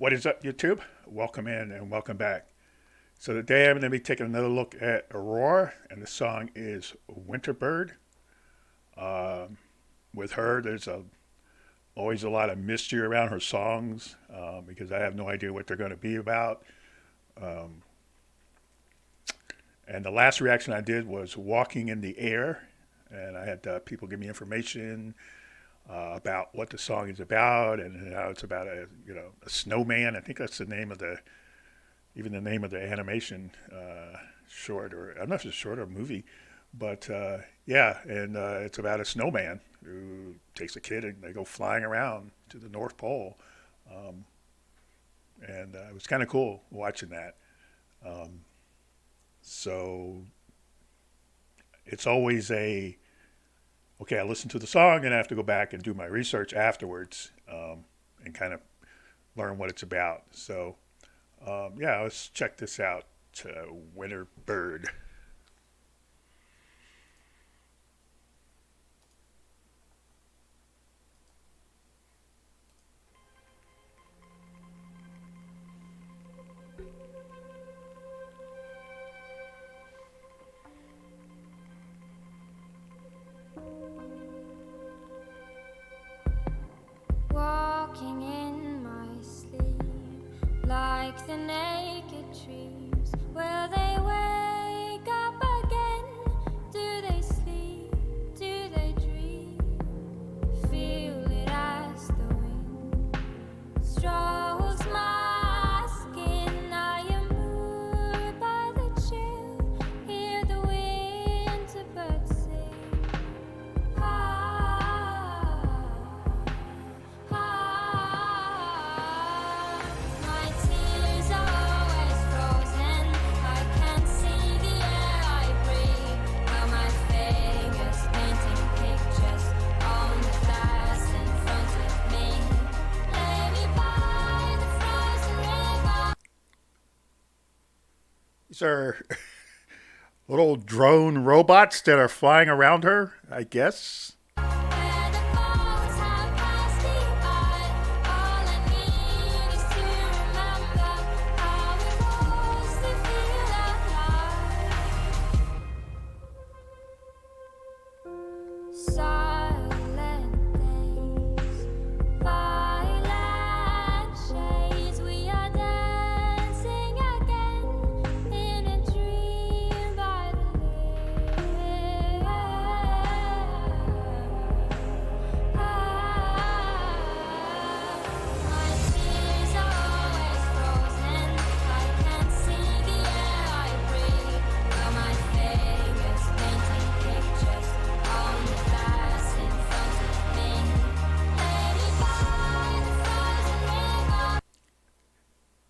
What is up, YouTube? Welcome in and welcome back. So today I'm going to be taking another look at Aurora, and the song is Winter Bird. With her, always a lot of mystery around her songs because I have no idea what they're going to be about. Um, and the last reaction I did was Walking in the Air, and I had people give me information about what the song is about and how it's about a snowman. I think that's the name of the name of the animation short, or I'm not know if it's short or movie, but yeah, and it's about a snowman who takes a kid and they go flying around to the North Pole, um, and it was kind of cool watching that. Um, so it's always okay, I listen to the song and I have to go back and do my research afterwards and kind of learn what it's about. So, yeah, let's check this out. Winter Bird. Walking in my sleep, like the naked trees. Will they wake up again? Do they sleep? Do they dream? Feel it as the wind strokes my skin. I am moved by the chill. Hear the winter birds sing. Ah. My tears are always frozen. I can't see the air I breathe. While my fingers painting pictures on the glass in front of me. Lay me by the frozen river. These are little drone robots that are flying around her, I guess. Where the boats have passed me by. All I need is to remember how it was to feel alive. Silent days, violet shades. We are dancing again in a dream by the lake. My tears are always frozen. I can't see the air I breathe. While my fingers painting pictures on the glass in front of me. Lady by the frozen river.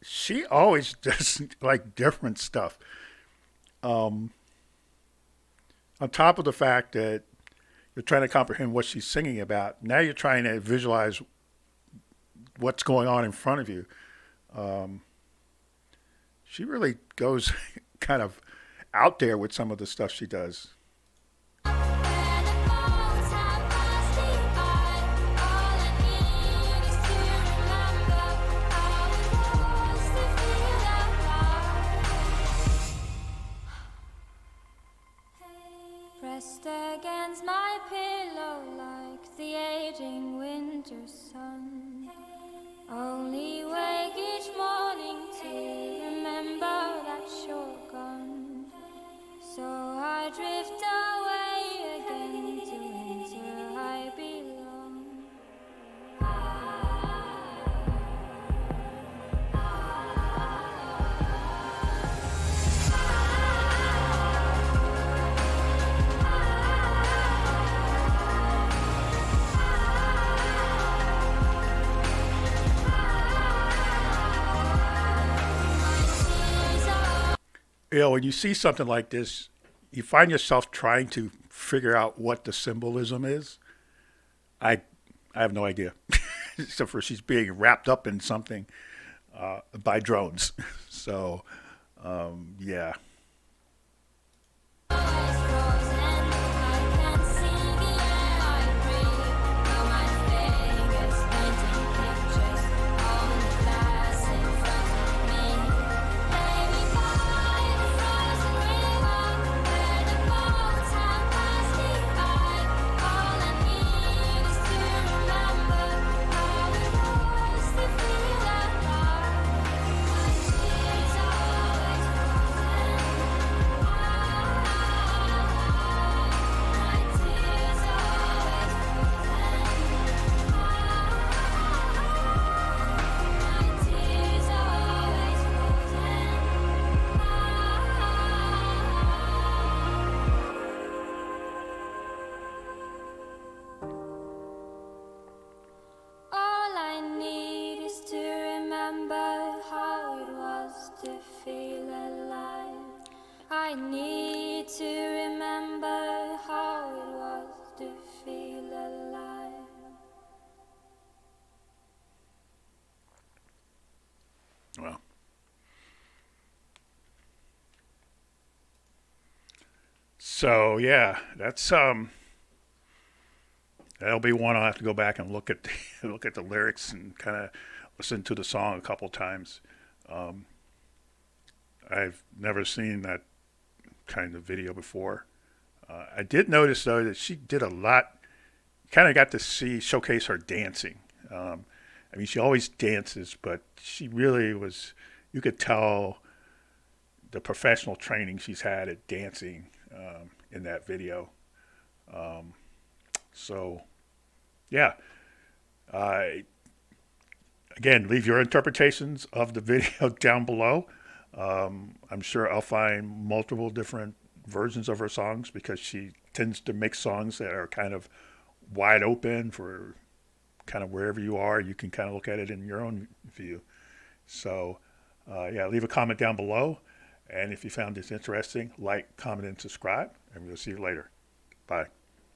She always does like different stuff. Um, on top of the fact that you're trying to comprehend what she's singing about, now you're trying to visualize what's going on in front of you. Um, she really goes kind of out there with some of the stuff she does. Where the boats have passed me by. All I need is to remember how it was to feel alive. Pressed against my pillow like the aging winter sun. Only wake each morning to remember that you're gone. So I drift away again to winter I belong. When you see something like this, you find yourself trying to figure out what the symbolism is. I I have no idea, except for she's being wrapped up in something by drones. So yeah. Well, so yeah, that's that'll be one I'll have to go back and look at look at the lyrics and kind of listen to the song a couple times. Um, I've never seen that kind of video before. I did notice though that she did a lot. Kind of got to see showcase her dancing. I mean, she always dances, but she really was. You could tell the professional training she's had at dancing in that video. Um, so yeah, uh, again, leave your interpretations of the video down below. I'm sure I'll find multiple different versions of her songs because she tends to make songs that are kind of wide open for kind of wherever you are. You can kind of look at it in your own view. So, yeah, leave a comment down below. And if you found this interesting, like, comment, and subscribe. And we'll see you later. Bye.